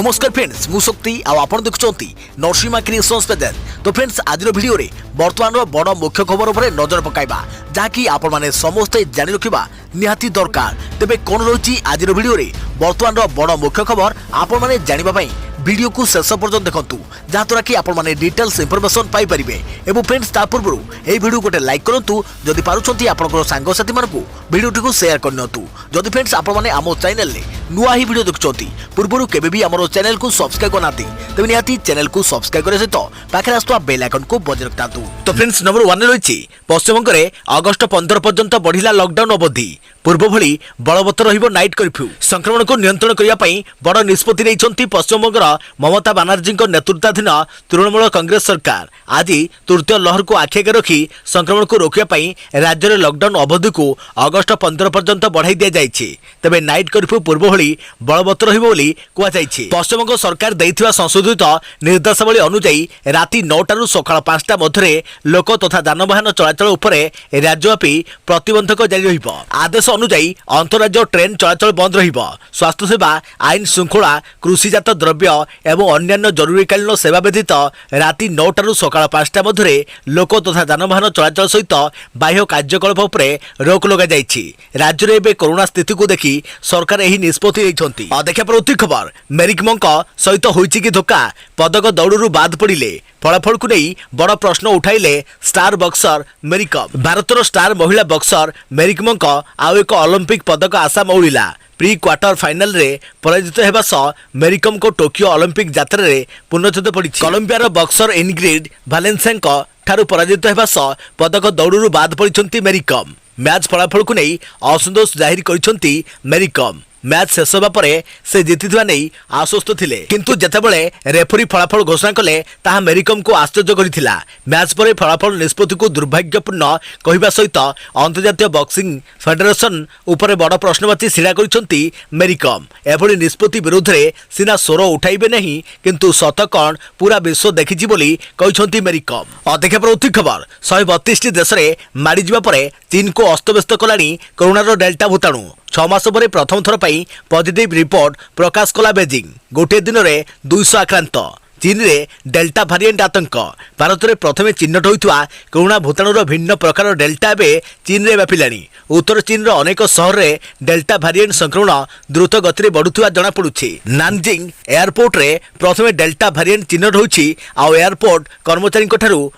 नमस्कार फ्रेंड्स मु शक्ति आपण देखुंती नरसिंहा क्रिएशंस पेज। तो फ्रेंड्स आज वीडियो रे वर्तमान बड़ मुख्य खबर उपर नजर पकाइबा जहाँकि आपण माने समस्ते जानि रखिबा निहाती दरकार। तेबे कोन रही आज वीडियो रे वर्तमान बड़ मुख्य खबर आपण माने जानिबा पई वीडियो को शेष पर्यंत देखंतु जहाँद्वारा कि आपण माने डिटेल्स इंफॉर्मेशन पाई परिबे। एवं फ्रेंड्स ता पूर्व ए वीडियो गोटे लाइक करंतु जदि पारुछंती आपनकर सांग साथी मानकु वीडियो को शेयर करनतु। जदि फ्रेंड्स आपण माने आमो चैनल ले नुआ ही वीडियो देखुछंती पूर्व केबे भी हमरो चैनल को सब्सक्राइब करनाती तबे निहाती चैनल को सब्सक्राइब करे सहित पाखे आस्तुवा बेल आइकन को बजाय रखतातु। तो फ्रेंड्स नंबर 1 रही पश्चिम बंग में अगस्ट 15 पर्यंत बढ़िला लॉकडाउन अवधि पूर्व भली बलवत्तर रहिबो नाइट कर्फ्यू। संक्रमण को नियंत्रण करिया पई बड़ निष्पत्ति रही पश्चिम बंगर ममता बानार्जी नेतृत्वाधीन तृणमूल कांग्रेस सरकार। आज तृतीय लहर को आखि आगे रखी संक्रमण को रोकिया पई राज्य में लॉकडाउन अवधि को अगस्ट 15 पर्यंत बढ़ाई दिया जायछि। तबे नाइट कर्फ्यू पूर्व भली बलवत्तर रहिबो बोली कुआ जायछि। पश्चिम बंग सरकार दैथिबा संशोधित निर्देशावली अनुसार राति 9 टारू सकाळ 5टा मध्य लोक तथा जानवाहन चलाचल उपरे राज्यव्यापी प्रतिबंधक जारी रहिबो। आदेश अनुसार अंतरराज्य ट्रेन चलाचल बंद रहिबो। स्वास्थ्य सेवा आईन श्रृंखला कृषिजात द्रव्य एवं अन्यान्य जरूरीकालीन सेवा व्यतीत राति 9 टारू सकाळ 5टा मध्य लोक तथा जानवाहन चलाचल सहित बाह्य कार्यकलाप उपरे रोक लगा जायछि। राज्य में एबे कोरोना स्थिति को देखि सरकार एही निष्पत्ति लेछंती। देखा प्रति खबर मेरिकमंक सहित होइछि कि धोखा पदक दौड़ू बाद पड़िले फलाफल को नहीं बड़ प्रश्न उठाइले स्टार बक्सर मेरिकम। भारतर स्टार महिला बक्सर मेरिकमंक आउ एक ओलंपिक पदक आशा मौलिला। प्री क्वार्टर फाइनल रे पराजित हेबा सह मेरिकम को टोकियो ओलंपिक यात्रा रे पुनच्छेद पड़िछि। कोलंबियार बक्सर इनग्रिड भालेंसियाक ठारू पराजित हेबा सह पदक दौड़ू बाद पड़िछंती मेरिकम। मैच फलाफल को नहीं असंतोष जाहिर करिछंती मेरिकम। मैच शेष होगा से जीतिथिबा नहीं आश्वस्त थिले किंतु जेतेबेले रेफरी फलाफल घोषणा कले ताहा मेरिकम को आश्चर्य करिथिला। मैच पर फलाफल निष्पत्ति को दुर्भाग्यपूर्ण कहवा सहित अंतर्जातीय बॉक्सिंग फेडरेशन उपरे बड़ प्रश्नवाची छिड़ा करिसंती मेरिकम। एभली निष्पत्ति विरोध में सीना स्वर उठाइबे नहीं किंतु सत कौन पूरा विश्व देखिछि बोली कहिसंती मेरिकम। अधिक प्रति खबर 132 देश में माड़ी जिबा परे चीन को अस्तव्यस्त कलानी कोरोनार डेल्टा भूताणु। 6 मास पर प्रथम थर पई पॉजिटिव रिपोर्ट प्रकाश कला बेजिंग। गोटे दिन में 200 आक्रांत। चीन रे डेल्टा भारिएंट आतंक। भारत में प्रथम चिन्हट होइतवा कोरोना भूताणुर भिन्न प्रकार डेल्टा एबे चीन रे व्यापिलानी। उत्तर चीन अनेक सहर में डेल्टा भारिएंट संक्रमण द्रुत गति बढ़ुवा जना पड़ुछि। नानजिंग एयरपोर्ट रे प्रथम डेल्टा भारिएंट चिन्हट होइछि आउ एयरपोर्ट कर्मचारी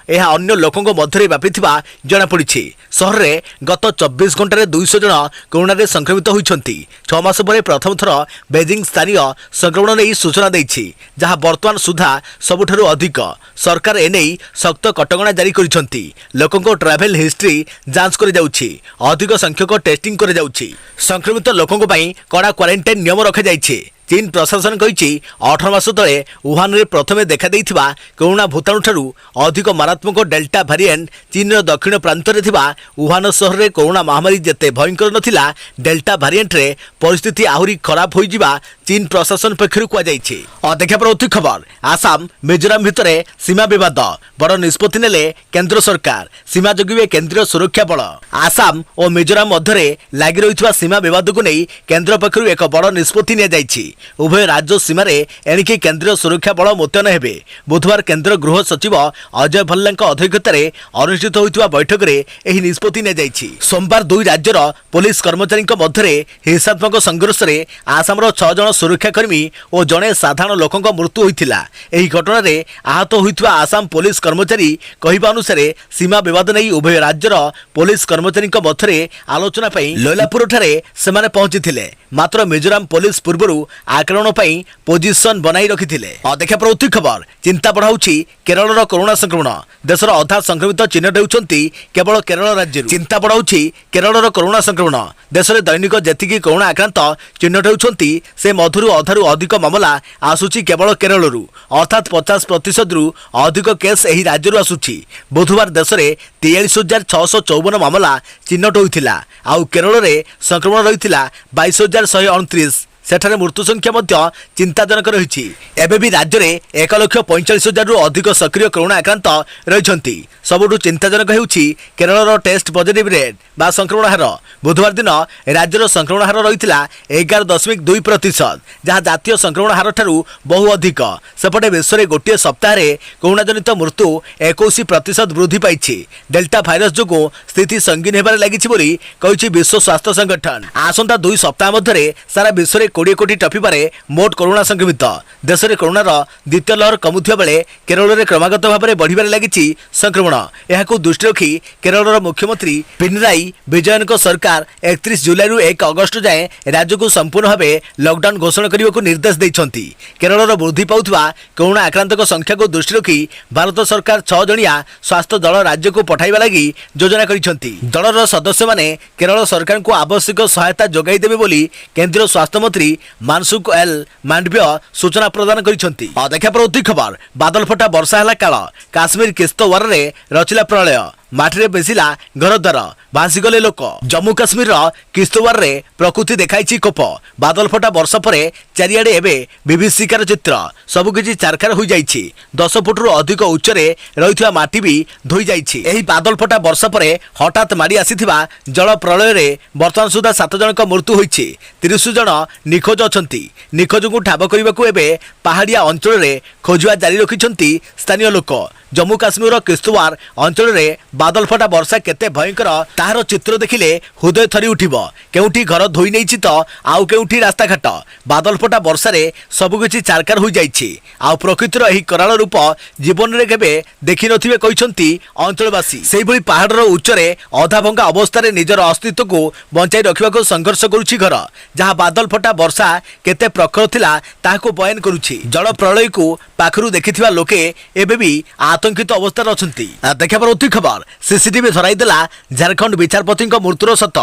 यह अन्य लोकों मध्य व्यापिथिबा जना पड़िछि। सहर में गत 24 घंटे 200 जन कोरोना रे संक्रमित होइछंती। 6 मास पर प्रथम थर बेजिंग स्थानीय संक्रमण नहीं सूचना देछि जहां वर्तमान सुधा सबुठारु अधिक। सरकार एने सख्त कटकणा जारी करिसंती। लोकंको ट्रैवल हिस्ट्री जांच करे जाउछि। अधिक संख्यक टेस्टिंग करे जाउछि। संक्रमित लोकंको पई कड़ा क्वारंटाइन नियम रखा जाइछि। चीन प्रशासन कहिछि 18 मास तले वुहान रे प्रथमे देखा देइथिबा कोरोना भूताणु ठारू अधिक मारात्मक डेल्टा भारिएंट चीन रो दक्षिण प्रांत रे थिबा वुहान शहर रे कोरोना महामारी जेते भयंकर नथिला डेल्टा भारिएंट रे परिस्थिति आहुरी खराब होई जिबा चीन प्रशासन पक्षरु कुआ जाइछि। देखा प्रति खबर आसाम मिजोराम भितरे सीमा विवाद बड़ निष्पत्ति नेले केंद्र सरकार। सीमा जगिबे केंद्रीय सुरक्षा बल। आसाम और मिजोराम मध्य लागि रहितबा सीमा विवाद को नहीं केंद्र पक्षरु एक बड़ निष्पत्ति ने जाइछि। उभय राज्य सीमार एणिकी केंद्रीय सुरक्षा बल मुतयन हेबे। बुधवार केंद्र गृह सचिव अजय भल्ला अध्यक्षतार अनुष्ठित होइतिबा बैठक में एही निष्पत्ति ने जाइछि। सोमवार 2 राज्यर पुलिस कर्मचारी मध्य हिंसात्मक संघर्ष में आसामर 6 जन सुरक्षाकर्मी और जड़े साधारण लोकों मृत्यु होइतिला। एही घटना रे आहत होइतिबा आसाम पुलिस कर्मचारी कहवा अनुसार सीमा विवाद नहीं उभय राज्यर पुलिस कर्मचारी मध्य आलोचना लैलापुर ठारे सेमाने पहुंची। मात्र मिजोराम पुलिस पूर्व आक्रमण पई पोजिशन बनाई रखिथिले। देखा प्रति खबर चिंता बढ़ाउछि केरलर कोरोना संक्रमण। देशर अधा संक्रमित चिन्हट होउछंती केवल केरल राज्य। चिंता बढ़ाउछि केरलर कोरोना संक्रमण। देश में दैनिक जेतिकी कोरोना आक्रांत चिन्हट होउछंती से मधुरु अधारु अधिक मामला आसुछि केवल केरलरू। अर्थात 50% रु अधिक केस एही राज्यरू आसुछि। बुधवार देश में 43,654 मामला चिन्हट होइथिला आउ केरल रे संक्रमण रहिथिला 22,129। ସେଠାରେ ମୃତ୍ୟୁ ସଂଖ୍ୟା ମଧ୍ୟ ଚିନ୍ତାଜନକ ରହିଛି। ଏବେ ବି ରାଜ୍ୟରେ 1,45,000 ରୁ ଅଧିକ ସକ୍ରିୟ କରୋନା ଆକ୍ରାନ୍ତ ରହିଛନ୍ତି। ସବୁଠୁ ଚିନ୍ତାଜନକ ହେଉଛି କେରଳର ଟେଷ୍ଟ ପଜିଟିଭ ରେଟ୍ ବା ସଂକ୍ରମଣ ହାର। ବୁଧବାର ଦିନ ରାଜ୍ୟର ସଂକ୍ରମଣ ହାର ରହିଥିଲା 11.2%, ଯାହା ଜାତୀୟ ସଂକ୍ରମଣ ହାର ଠାରୁ ବହୁ ଅଧିକ। ସେପଟେ ବିଶ୍ୱରେ ଗୋଟିଏ ସପ୍ତାହରେ କରୋନା ଜନିତ ମୃତ୍ୟୁ 21% ବୃଦ୍ଧି ପାଇଛି। ଡେଲ୍ଟା ଭାଇରସ ଯୋଗୁଁ ସ୍ଥିତି ସଙ୍ଗୀନ ହେବାରେ ଲାଗିଛି ବୋଲି କହିଛି ବିଶ୍ୱ ସ୍ୱାସ୍ଥ୍ୟ ସଂଗଠନ। ଆସନ୍ତା 2 ସପ୍ତାହ ମଧ୍ୟରେ ସାରା ବିଶ୍ୱରେ 20 କୋଟି ଟପିବାରେ ମୋଟ କରୋନା ସଂକ୍ରମିତ। ଦେଶରେ କରୋନାର ଦ୍ୱିତୀୟ ଲହର କମୁଥିବା ବେଳେ କେରଳରେ କ୍ରମାଗତ ଭାବରେ ବଢ଼ିବାରେ ଲାଗିଛି ସଂକ୍ରମଣ। ଏହାକୁ ଦୃଷ୍ଟି ରଖି କେରଳର ମୁଖ୍ୟମନ୍ତ୍ରୀ ପିନରାଇ ବିଜୟନଙ୍କ ସରକାର 31 ଜୁଲାଇରୁ 1 ଅଗଷ୍ଟ ଯାଏଁ ରାଜ୍ୟକୁ ସମ୍ପୂର୍ଣ୍ଣ ଭାବେ ଲକଡାଉନ ଘୋଷଣା କରିବାକୁ ନିର୍ଦ୍ଦେଶ ଦେଇଛନ୍ତି। କେରଳର ବୃଦ୍ଧି ପାଉଥିବା କରୋନା ଆକ୍ରାନ୍ତଙ୍କ ସଂଖ୍ୟାକୁ ଦୃଷ୍ଟି ରଖି ଭାରତ ସରକାର 6 ଜଣିଆ ସ୍ୱାସ୍ଥ୍ୟ ଦଳ ରାଜ୍ୟକୁ ପଠାଇବା ଲାଗି ଯୋଜନା କରିଛନ୍ତି। ଦଳର ସଦସ୍ୟମାନେ କେରଳ ସରକାରଙ୍କୁ ଆବଶ୍ୟକ ସହାୟତା ଯୋଗାଇ ଦେବେ ବୋଲି କେନ୍ଦ୍ର ସ୍ୱାସ୍ଥ୍ୟ ମନ୍ତ୍ରୀ ମାନସୁଖ ଏଲ୍ ମାଣ୍ଡବ୍ୟ ସୂଚନା ପ୍ରଦାନ କରିଛନ୍ତି। ଦେଖା ପରବର୍ତ୍ତୀ ଖବର। ବାଦଲ ଫଟା ବର୍ଷା ହେଲା କାଳ। କାଶ୍ମୀର କିସ୍ତୱାରରେ ରଚିଲା ପ୍ରଳୟ। ମାଟିରେ ବେସିଲା ଘରଦ୍ୱାର, ଭାସିଗଲେ ଲୋକ। ଜମ୍ମୁ କାଶ୍ମୀରର କିସ୍ତୱାରରେ ପ୍ରକୃତି ଦେଖାଇଛି କୋପ। ବାଦଲ ଫଟା ବର୍ଷା ପରେ ଚାରିଆଡ଼େ ଏବେ ବିଭୀଷିକାର ଚିତ୍ର। ସବୁକିଛି ଚାରଖାର ହୋଇଯାଇଛି। 10 ଫୁଟରୁ ଅଧିକ ଉଚ୍ଚରେ ରହିଥିବା ମାଟି ବି ଧୋଇଯାଇଛି। ଏହି ବାଦଲ ଫଟା ବର୍ଷା ପରେ ହଠାତ୍ ମାଡ଼ି ଆସିଥିବା ଜଳ ପ୍ରଳୟରେ ବର୍ତ୍ତମାନ ସୁଦ୍ଧା 7 ଜଣଙ୍କ ମୃତ୍ୟୁ ହୋଇଛି। 30 ଜଣ ନିଖୋଜ ଅଛନ୍ତି। ନିଖୋଜଙ୍କୁ ଠାବ କରିବାକୁ ଏବେ ପାହାଡ଼ିଆ ଅଞ୍ଚଳରେ ଖୋଜିବା ଜାରି ରଖିଛନ୍ତି ସ୍ଥାନୀୟ ଲୋକ। ଜମ୍ମୁ କାଶ୍ମୀରର କିସ୍ତୱାର ଅଞ୍ଚଳରେ ବାଦଲ ଫଟା ବର୍ଷା କେତେ ଭୟଙ୍କର ତାହାର ଚିତ୍ର ଦେଖିଲେ ହୃଦୟ ଥରି ଉଠିବ। କେଉଁଠି ଘର ଧୋଇ ନେଇଛି ତ ଆଉ କେଉଁଠି ରାସ୍ତାଘାଟ। ବାଦଲ ଫଟା ବର୍ଷାରେ ସବୁକିଛି ଚାରକାର ହୋଇଯାଇଛି। ଆଉ ପ୍ରକୃତିର ଏହି କରାଳ ରୂପ ଜୀବନରେ କେବେ ଦେଖିନଥିବେ କହିଛନ୍ତି ଅଞ୍ଚଳବାସୀ। ସେହିଭଳି ପାହାଡ଼ର ଉଚ୍ଚରେ ଅଧାଭଙ୍ଗା ଅବସ୍ଥାରେ ନିଜର ଅସ୍ତିତ୍ୱକୁ ବଞ୍ଚାଇ ରଖିବାକୁ ସଂଘର୍ଷ କରୁଛି ଘର। ଯାହା ବାଦଲ ଫଟା ବର୍ଷା କେତେ ପ୍ରଖର ଥିଲା ତାହାକୁ ବୟାନ କରୁଛି। ଜଳ ପ୍ରଳୟକୁ ପାଖରୁ ଦେଖିଥିବା ଲୋକେ ଏବେ ବି ଆତଙ୍କିତ ଅବସ୍ଥାରେ ଅଛନ୍ତି। ଦେଖା ପରବର୍ତ୍ତୀ ଖବର। ସିସିଟିଭି ଧରାଇଦେଲା ଝାରଖଣ୍ଡ ବିଚାରପତିଙ୍କ ମୃତ୍ୟୁର ସତ।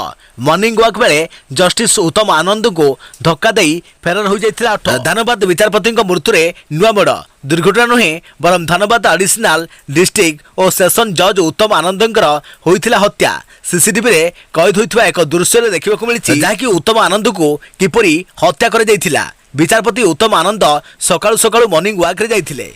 ମର୍ଣ୍ଣିଂ ୱାକ୍ ବେଳେ ଜଷ୍ଟିସ ଉତ୍ତମ ଆନନ୍ଦଙ୍କୁ ଧକ୍କା ଦେଇ ଫେରାର ହୋଇଯାଇଥିଲା ଅଟୋ। ଧାନବାଦ ବିଚାରପତିଙ୍କ ମୃତ୍ୟୁରେ ନୂଆ ମୋଡ଼। ଦୁର୍ଘଟଣା ନୁହେଁ ବରଂ ଧାନବାଦ ଆଡିସନାଲ ଡିଷ୍ଟ୍ରିକ୍ଟ ଓ ସେସନ ଜଜ୍ ଉତ୍ତମ ଆନନ୍ଦଙ୍କର ହୋଇଥିଲା ହତ୍ୟା। ସିସିଟିଭିରେ କଏଦ ହୋଇଥିବା ଏକ ଦୃଶ୍ୟରେ ଦେଖିବାକୁ ମିଳିଛି, ଯାହାକି ଉତ୍ତମ ଆନନ୍ଦଙ୍କୁ କିପରି ହତ୍ୟା କରାଯାଇଥିଲା। ବିଚାରପତି ଉତ୍ତମ ଆନନ୍ଦ ସକାଳୁ ସକାଳୁ ମର୍ଣ୍ଣିଂ ୱାକ୍ରେ ଯାଇଥିଲେ।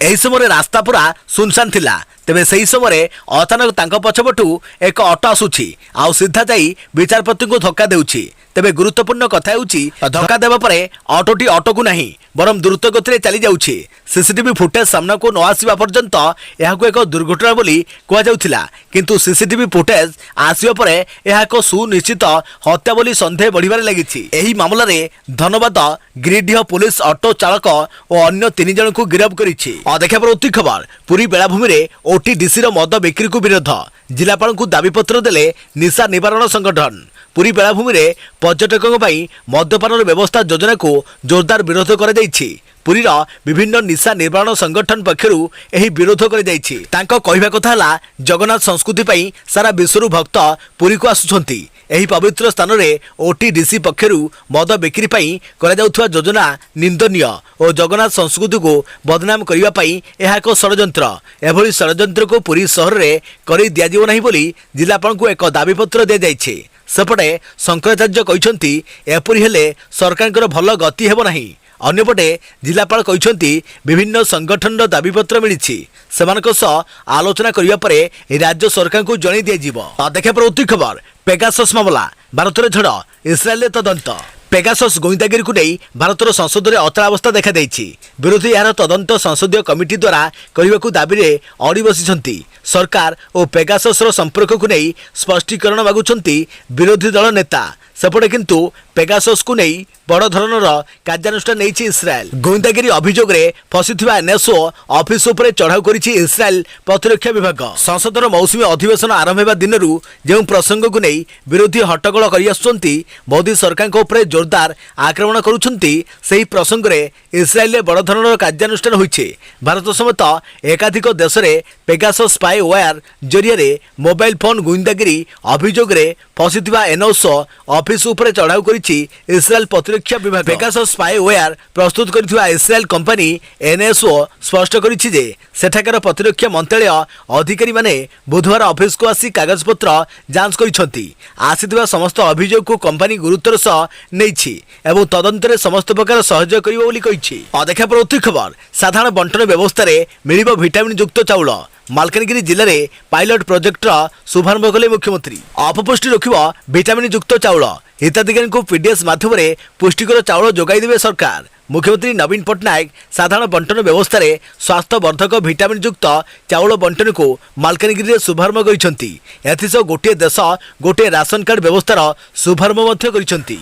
ଏହି ସମୟରେ ରାସ୍ତା ପୁରା ସୁନସାନ ଥିଲା। ତେବେ ସେହି ସମୟରେ ଅଚାନକ ତାଙ୍କ ପଛପଟୁ ଏକ ଅଟୋ ଆସୁଛି ଆଉ ସିଧା ଯାଇ ବିଚାରପତିଙ୍କୁ ଧକ୍କା ଦେଉଛି। ତେବେ ଗୁରୁତ୍ୱପୂର୍ଣ୍ଣ କଥା ହେଉଛି ଧକ୍କା ଦେବା ପରେ ଅଟୋଟି ଅଟୋକୁ ନାହିଁ ବରଂ ଦ୍ରୁତ ଗତିରେ ଚାଲି ଯାଉଛି। ସିସିଟିଭି ଫୁଟେଜ ସାମ୍ନାକୁ ନ ଆସିବା ପର୍ଯ୍ୟନ୍ତ ଏହାକୁ ଏକ ଦୁର୍ଘଟଣା ବୋଲି କୁହାଯାଉଥିଲା, କିନ୍ତୁ ସିସିଟିଭି ଫୁଟେଜ ଆସିବା ପରେ ଏହା ଏକ ସୁନିଶ୍ଚିତ ହତ୍ୟା ବୋଲି ସନ୍ଦେହ ବଢ଼ିବାରେ ଲାଗିଛି। ଏହି ମାମଲାରେ ଧନବାଦ ଗିରିଡିହ ପୁଲିସ ଅଟୋ ଚାଳକ ଓ ଅନ୍ୟ 3 ଜଣଙ୍କୁ ଗିରଫ କରିଛି। ଦେଖା ପରବର୍ତ୍ତୀ ଖବର। ପୁରୀ ବେଳାଭୂମିରେ ଓଟିଡିସିର ମଦ ବିକ୍ରିକୁ ବିରୋଧ। ଜିଲ୍ଲାପାଳଙ୍କୁ ଦାବିପତ୍ର ଦେଲେ ନିଶା ନିବାରଣ ସଂଗଠନ। ପୁରୀ ବେଳାଭୂମିରେ ପର୍ଯ୍ୟଟକଙ୍କ ପାଇଁ ମଦ୍ୟପାନର ବ୍ୟବସ୍ଥା ଯୋଜନାକୁ ଜୋରଦାର ବିରୋଧ କରାଯାଇଛି। ପୁରୀର ବିଭିନ୍ନ ନିଶା ନିବାରଣ ସଂଗଠନ ପକ୍ଷରୁ ଏହି ବିରୋଧ କରାଯାଇଛି। ତାଙ୍କ କହିବା କଥା ହେଲା, ଜଗନ୍ନାଥ ସଂସ୍କୃତି ପାଇଁ ସାରା ବିଶ୍ୱରୁ ଭକ୍ତ ପୁରୀକୁ ଆସୁଛନ୍ତି। ଏହି ପବିତ୍ର ସ୍ଥାନରେ ଓଟିଡିସି ପକ୍ଷରୁ ମଦ ବିକ୍ରି ପାଇଁ କରାଯାଉଥିବା ଯୋଜନା ନିନ୍ଦନୀୟ ଓ ଜଗନ୍ନାଥ ସଂସ୍କୃତିକୁ ବଦନାମ କରିବା ପାଇଁ ଏହା ଏକ ଷଡ଼ଯନ୍ତ୍ର। ଏଭଳି ଷଡ଼ଯନ୍ତ୍ରକୁ ପୁରୀ ସହରରେ କରି ଦିଆଯିବ ନାହିଁ ବୋଲି ଜିଲ୍ଲାପାଳଙ୍କୁ ଏକ ଦାବିପତ୍ର ଦିଆଯାଇଛି। ସେପଟେ ଶଙ୍କରାଚାର୍ଯ୍ୟ କହିଛନ୍ତି, ଏପରି ହେଲେ ସରକାରଙ୍କର ଭଲ ଗତି ହେବ ନାହିଁ। ଅନ୍ୟପଟେ ଜିଲ୍ଲାପାଳ କହିଛନ୍ତି, ବିଭିନ୍ନ ସଂଗଠନର ଦାବିପତ୍ର ମିଳିଛି। ସେମାନଙ୍କ ସହ ଆଲୋଚନା କରିବା ପରେ ରାଜ୍ୟ ସରକାରଙ୍କୁ ଜଣାଇ ଦିଆଯିବ। ଦେଖା ପରବର୍ତ୍ତୀ ଖବର। ପେଗାସସ୍ ମାମଲା, ଭାରତରେ ଝଡ଼, ଇସ୍ରାଏଲରେ ତଦନ୍ତ। ପେଗାସସ୍ ଗୋଇନ୍ଦାଗିରିକୁ ନେଇ ଭାରତର ସଂସଦରେ ଅଚଳାବସ୍ଥା ଦେଖାଦେଇଛି। ବିରୋଧୀ ଏହାର ତଦନ୍ତ ସଂସଦୀୟ କମିଟି ଦ୍ୱାରା କରିବାକୁ ଦାବିରେ ଅଡ଼ି ବସିଛନ୍ତି। ସରକାର ଓ ପେଗାସସ୍ର ସମ୍ପର୍କକୁ ନେଇ ସ୍ପଷ୍ଟୀକରଣ ମାଗୁଛନ୍ତି ବିରୋଧୀ ଦଳ ନେତା। ସେପଟେ କିନ୍ତୁ ପେଗାସସ୍କୁ ନେଇ ବଡ଼ ଧରଣର କାର୍ଯ୍ୟାନୁଷ୍ଠାନ ନେଇଛି ଇସ୍ରାଏଲ। ଗୋଇନ୍ଦାଗିରି ଅଭିଯୋଗରେ ଫସିଥିବା ଏନ୍ଏସ୍ଓ ଅଫିସ ଉପରେ ଚଢ଼ାଉ କରିଛି ଇସ୍ରାଏଲ ପ୍ରତିରକ୍ଷା ବିଭାଗ। ସଂସଦର ମୌସୁମୀ ଅଧିବେଶନ ଆରମ୍ଭ ହେବା ଦିନରୁ ଯେଉଁ ପ୍ରସଙ୍ଗକୁ ନେଇ ବିରୋଧୀ ହଟ୍ଟଗୋଳ କରିଆସୁଛନ୍ତି, ମୋଦି ସରକାରଙ୍କ ଉପରେ ଜୋରଦାର ଆକ୍ରମଣ କରୁଛନ୍ତି, ସେହି ପ୍ରସଙ୍ଗରେ ଇସ୍ରାଏଲରେ ବଡ଼ ଧରଣର କାର୍ଯ୍ୟାନୁଷ୍ଠାନ ହୋଇଛି। ଭାରତ ସମେତ ଏକାଧିକ ଦେଶରେ ପେଗାସସ୍ ସ୍ପାଇ ୱେୟାର ଜରିଆରେ ମୋବାଇଲ ଫୋନ୍ ଗୋଇନ୍ଦାଗିରି ଅଭିଯୋଗରେ ଫସିଥିବା ଏନ୍ଏସ୍ଓ ऑफिस ऊपर चढ़ाऊ करिछि इस्राएल प्रतिरक्षा विभाग। पेगासस स्पाईवेयर प्रस्तुत करथिबा इस्राएल कंपनी एनएसओ स्पष्ट करिछि जे सेठाकर प्रतिरक्षा मंत्रालय अधिकारी माने बुधवार ऑफिस को आसी कागज पत्र जांच करिसंती। आसीथिबा समस्त अभियोग को कंपनी गुरुत्वर सह नेछि एवं तदंतरे समस्त प्रकार सहयोग करिवो बोली कहिछि। अदेखा प्रति खबर साधारण बंटन व्यवस्था रे मिलिबो विटामिन युक्त चाउल। मालकानगिरी जिले में पायलट प्रोजेक्टर शुभारंभ कले मुख्यमंत्री। अपपुष्टि रोकब विटामिन युक्त चाउल हिताधिकारी पीडीएस माध्यम पुष्टिकर चाउल जोगाई देवे सरकार। मुख्यमंत्री नवीन पट्टनायक साधारण बंटन व्यवस्था रे स्वास्थ्यवर्धक विटामिन युक्त चाउल बंटन को मालकानगिरी शुभारंभ कर गोटे देश गोटे राशन कार्ड व्यवस्थार शुभारंभ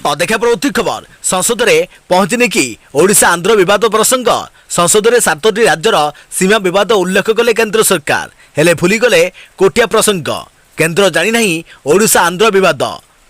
अदेखा प्रवृत्ति खबर संसद में पहुंचने की ओडिशा आंध्र विवाद प्रसंग। संसद में 7टी राज्यर सीमा विवाद उल्लेख कले केंद्र सरकार हेले भूली गले कोटिया प्रसंग। केंद्र जानी नहीं ओडिशा आंध्र विवाद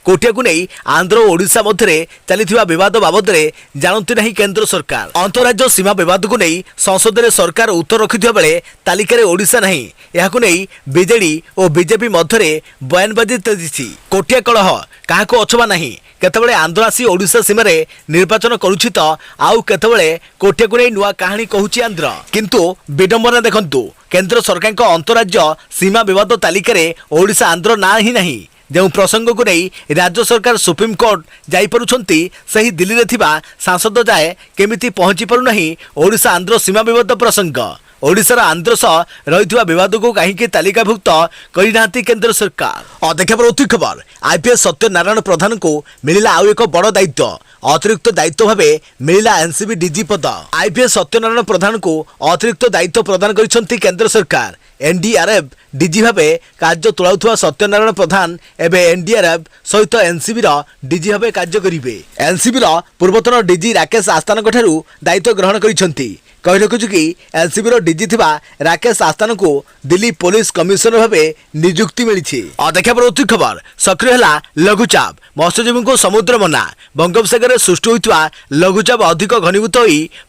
कोटिया को नहीं आंध्र और ओडिशा मध्य चली विवाद बाबद जानती नहीं केंद्र सरकार। अंतरराज्य सीमा विवाद को नहीं संसद में सरकार उत्तर रखिथिबा बेले तालिकार ओडिशा नहीं यहाकु नहीं बीजेडी और बीजेपी मध्य बयानबाजी तेजिछि। कोटिया कलह क्या अछबा नहीं केतबेले आंध्र आसी ओडिशा सीमा रे निर्वाचन करुछि तो आउ केतबेले कोटिया को नहीं नुआ कहानी कहूछि आंध्र। किंतु विडंबना देखंतु केंद्र सरकार को अंतरराज्य सीमा विवाद तालिकार ओडिशा आंध्र ना ही नहीं। जो प्रसंग को नहीं राज्य सरकार सुप्रीम कोर्ट जापरुंट सही दिल्ली में थिबा सांसद जाए केमिति पहुंची पारुना ओडिशा आंध्र सीमा विवाद प्रसंग। ओडिशार आंध्र सह रही विवाद को कहीं तालिकाभुक्त करना केंद्र सरकार। अध्यक्ष प्रवृत्ति खबर आईपीएस सत्यनारायण प्रधान को मिला आउ एक बड़ दायित्व। अतिरिक्त दायित्व भावे मिला एनसीबी डीजी पद। आईपीएस सत्यनारायण प्रधान को अतिरिक्त दायित्व प्रदान करिसेंती केंद्र सरकार। एनडीआरएफ डीजी भावे कार्य तुलाउथुवा सत्यनारायण प्रधान एबे एनडीआरएफ सहित एनसीबी डीजी भावे कार्य करिवे। एनसीबी पूर्वतन डीजी राकेश आस्तान ठारू दायित्व ग्रहण करिसेंती। कही रखुछु कि एनसीबी डीजी थिबा राकेश आस्तान को दिल्ली पुलिस कमिशनर भावे नियुक्ति मिली। अदेखा प्रवृत्ति खबर सक्रिय है लघुचाप मत्स्यजीवी को समुद्र मना। बंगोपसागर सृष्टि होता लघुचाप अधिक घनीभूत हो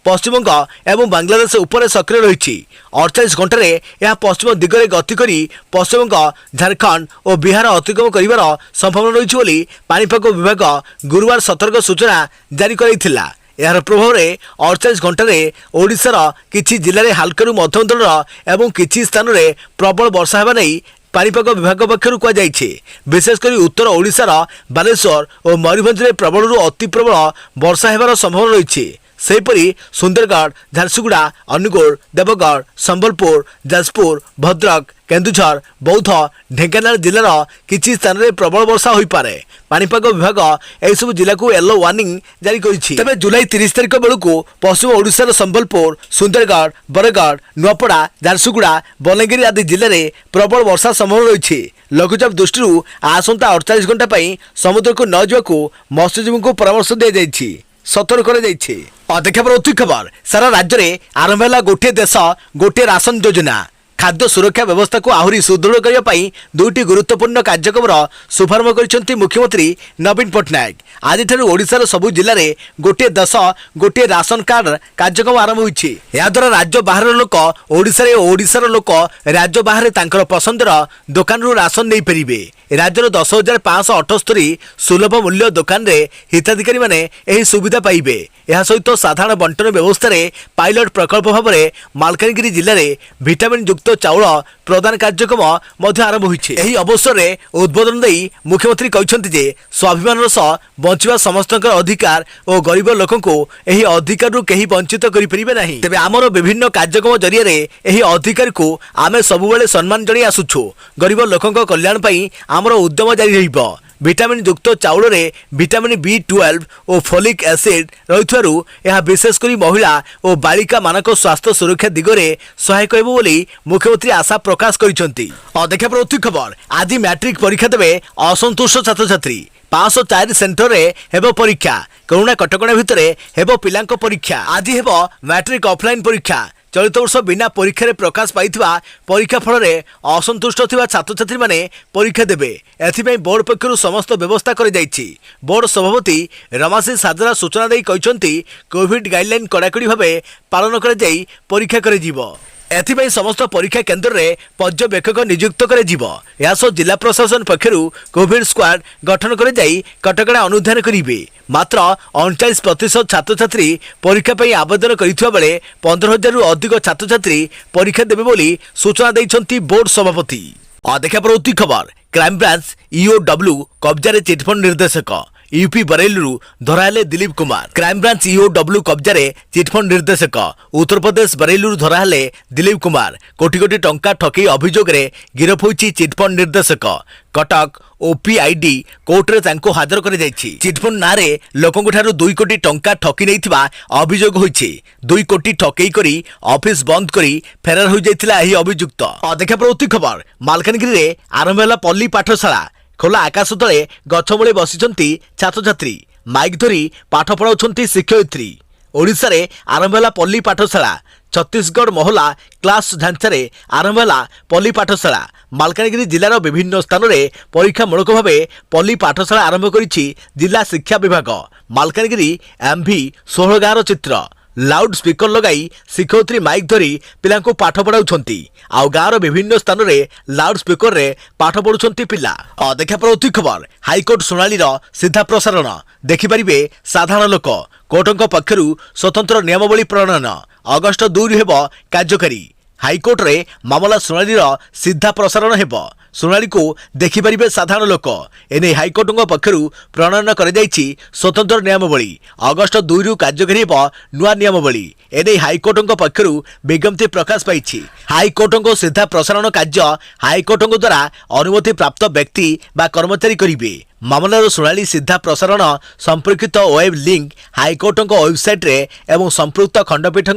पश्चिमबंग एवं बांग्लादेश उपर सक्रिय रही 48 घंटे यह पश्चिम दिगरे गति कर पश्चिमबंग झारखंड और बिहार अतिक्रम कर संभावना रही पानीपाग विभाग गुरुवार सतर्क सूचना जारी कर। यार प्रभाव में 48 घंटे ओडिशार किछि जिले में हालकरू मध्यम धरणर एवं किछि स्थान में प्रबल वर्षा होगा नहीं पानीपाग विभाग पक्षर कहुई। विशेषकर उत्तर ओडिशार बालेश्वर और मयूरभंज में प्रबल अति प्रबल वर्षा होबार संभावना रही। सेहीपरि सुंदरगढ़ झारसुगुड़ा अनुगुल देवगढ़ संबलपुर जाजपुर भद्रक केन्दुझर बौद्ध ढेंकानाल जिलार किछि स्थान में प्रबल वर्षा हो पारे। पानीपाग विभाग एसबू जिला को येलो वार्निंग जारी करिछि। तबे जुलाई 30 तारिख बेलू पश्चिम ओडिशार संबलपुर सुंदरगढ़ बरगढ़ नुआपड़ा झारसुगुड़ा बलांगीर आदि जिले में प्रबल वर्षा संभावना रही। लघुचाप दृष्टि आसंता 48 घंटा समुद्र को न जावाकू मत्स्यजीवी को परामर्श दी जाइछि सतर्क कर। अध्यक्ष प्रवृत्ति खबर सारा राज्य में आरंभ है गोटे देश गोटे राशन योजना। खाद्य सुरक्षा व्यवस्था को आहरी सुदृढ़ करने दुईटी गुरुत्वपूर्ण कार्यक्रम शुभारंभ कर मुख्यमंत्री नवीन पट्टनायक। आज ओडिशार सबु जिले में गोटे देश गोटे राशन कार्ड कार्यक्रम आरंभ होइछि। या द्वारा राज्य बाहर लोक ओडिशार लोक राज्य बाहर तांकर पसंदर दुकान राशन नहीं पारे। राज्यर 10,578 सुलभ मूल्य दुकान रे हिताधिकारी माने एही सुविधा पाइबे। यह सहित साधारण बंटन व्यवस्था रे पायलट प्रकल्प भाव में मालकानगिरी जिले में विटामिन युक्त चाउल प्रदान कार्यक्रम आरंभ होइछि। एही अवसर रे उद्बोधन देई मुख्यमंत्री कहछन्ति जे स्वाभिमान सह बंचिबा समस्तकर अधिकार और गरीब लोकन को एही अधिकार रु केही वंचित करि परिबे नाही। तबे हमर विभिन्न कार्यक्रम जरिया रे एही अधिकार को आमे सबुबेले सम्मान जणि आसुछु। गरीब लोकन कल्याण पई हमर उद्यम जारी रहिबो। विटामिन युक्त चाउल रे विटामिन B12 और फोलिक एसिड रहिथारु यह विशेषकर महिला और बालिका मानक स्वास्थ्य सुरक्षा दिगरे सहायक हेबो बोली मुख्यमंत्री आशा प्रकाश करिसंती। अध्यक्ष प्रवृत्ति खबर आज मैट्रिक परीक्षा देबे असंतुष्ट छात्र छात्री 504 सेंटर रे हेबो परीक्षा। कोरोना कटकणा भितर हेबो पिलांको परीक्षा। आज हेबो मैट्रिक ऑफलाइन परीक्षा। चलित वर्ष बिना परीक्षा रे प्रकाश पाइथिबा परीक्षा फल रे असंतुष्ट थिबा छात्र छात्री माने परीक्षा देबे। एथिपई बोर्ड पक्षरु समस्त व्यवस्था करि जाइछि। बोर्ड सभापति रमाशि साजरा सूचना देई कहिसंती कोविड गाइडलाइन कड़ाकड़ी भाबे पालन करा जाई परीक्षा करे जीवो। एथिपाई समस्त परीक्षा केन्द्र में पर्यवेक्षक नियुक्त कर जिला प्रशासन पक्षर कोविड स्क्वाड गठन कर कटकड़ा अनुधान करेंगे। मात्र 39% छात्र छात्री परीक्षा पर आवेदन करथिबा बेले 15,000 रु अधिक छात्र छात्री परीक्षा देबे बोली सूचना दैछंती बोर्ड सभापति। देखा परवर्ती खबर क्राइम ब्रांच ईओडब्ल्यू कब्जा चिटफंड निर्देशक यूपी बरेली धराले Dilip Kumar. Crime branch EOW कब्जा चिटफंड निर्देशक उत्तर प्रदेश बरेली धराले दिलीप कुमार कोटी कोटी टंका ठकई अभियोग गिरफ होईछि। चिटफंड निर्देशक कटक ओपीआईडी कोर्ट रे तांको हाजर कर चिटफंड नारे लोकंक ठारू 2 कोटी टंका ठकी नैथिबा अभियोग होईछि। 2 कोटी ठकई करी ऑफिस बंद करी फेरार हो जाइथिला एही अभियुक्त। देखा प्रवृत्ति खबर मालकानगिरी रे आरंभ होला पल्ली पाठशाला। खोला आकाश तले गछमूले बसिଛନ୍ତି छात्र छात्री माइक धरी पाठ पढ़ाउଛନ୍ତି शिक्षयित्री। ओडिशा रे आरंभ होला पल्ली पाठशाला। छत्तीसगढ़ महला क्लास ढांचारे आरंभ होला पल्ली पाठशाला। मालकानगिरी जिलार विभिन्न स्थान में परीक्षामूलक भाव पल्ली पाठशाला आरंभ करिछि जिला शिक्षा विभाग। मालकानगिरी एमभी 16 गाँव चित्र लाउड स्पीकर लगाई शिक्षयित्री माइक धरी पिला पाठ पढ़ाउଛନ୍ତି। आउ गाँव विभिन्न स्थान में लाउड स्पीकर रे पाठ पढ़ुଛନ୍ତି पिला। देखा प्रवृत्ति खबर हाईकोर्ट शुणाणी सीधा प्रसारण देखिपारे साधारण लोक। कोर्टों पक्षर स्वतंत्र नियमावली प्रणयन अगस्ट 2 हेब कार्यकारी। हाईकोर्ट रे मामला शुणाणी सीधा प्रसारण हेब। शुणाणी को देखिपारे साधारण लोक। एने हाईकोर्ट पक्षर प्रणयन कर स्वतंत्र नियमावली अगस्ट 2 रु कार्यकारी हेब नुआ नियमावली। एने हाईकोर्ट पक्षर विज्ञप्ति प्रकाश पाई। हाईकोर्ट सीधा प्रसारण कार्य हाईकोर्ट द्वारा अनुमति प्राप्त व्यक्ति बा कर्मचारी करेंगे। मामलार शुणाणी सीधा प्रसारण संपर्कित वेब लिंक हाईकोर्ट वेबसाइट रे एवं संपृक्त खंडपीठ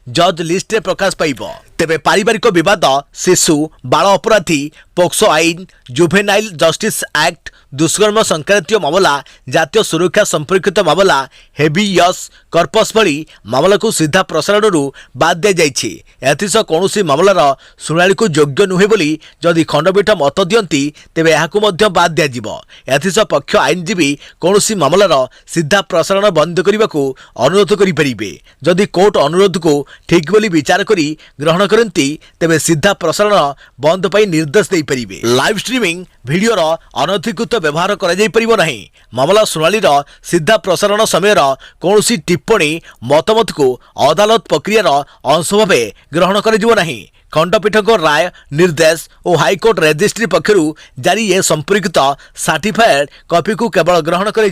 जज लिस्ट रे प्रकाश पाइब। तेबे पारिवारिक विवाद शिशु बाल अपराधी पोक्सो आईन जुवेनाइल जस्टिस एक्ट दुष्कर्म संक्रांतीय मामला जातीय सुरक्षा संपर्कित मामला हेबियस कर्पस भली मामला को सीधा प्रसारण बाद दि जाइछि। एथिस कौनसी मामलार शुणाणी को योग्य नुहे बोली जदि खंडपीठ मत दियंती तेबे याकू मध्य बाद दिया जिवो। एथिस पक्ष आईनजीवी कौनसी मामलार सीधा प्रसारण बंद करने को अनुरोध करिपरिबे। जदि कोर्ट अनुरोध को ठीक बोली विचार करी ग्रहण करती तेबे सीधा प्रसारण बंद पाई निर्देश दे परिबे। लाइव स्ट्रीमिंग वीडियोर अनधिकृत व्यवहार करा जाई परिबो नहीं। मामला शुणाणी सीधा प्रसारण समय कौनसी टिप्पणी मतमत को अदालत प्रक्रियार अंश भाव ग्रहण कर नहीं। खंडपीठ राय निर्देश और हाईकोर्ट रेजिस्ट्री पक्षर जारी ए संपर्कित सर्टिफाइड कॉपी को केवल ग्रहण कर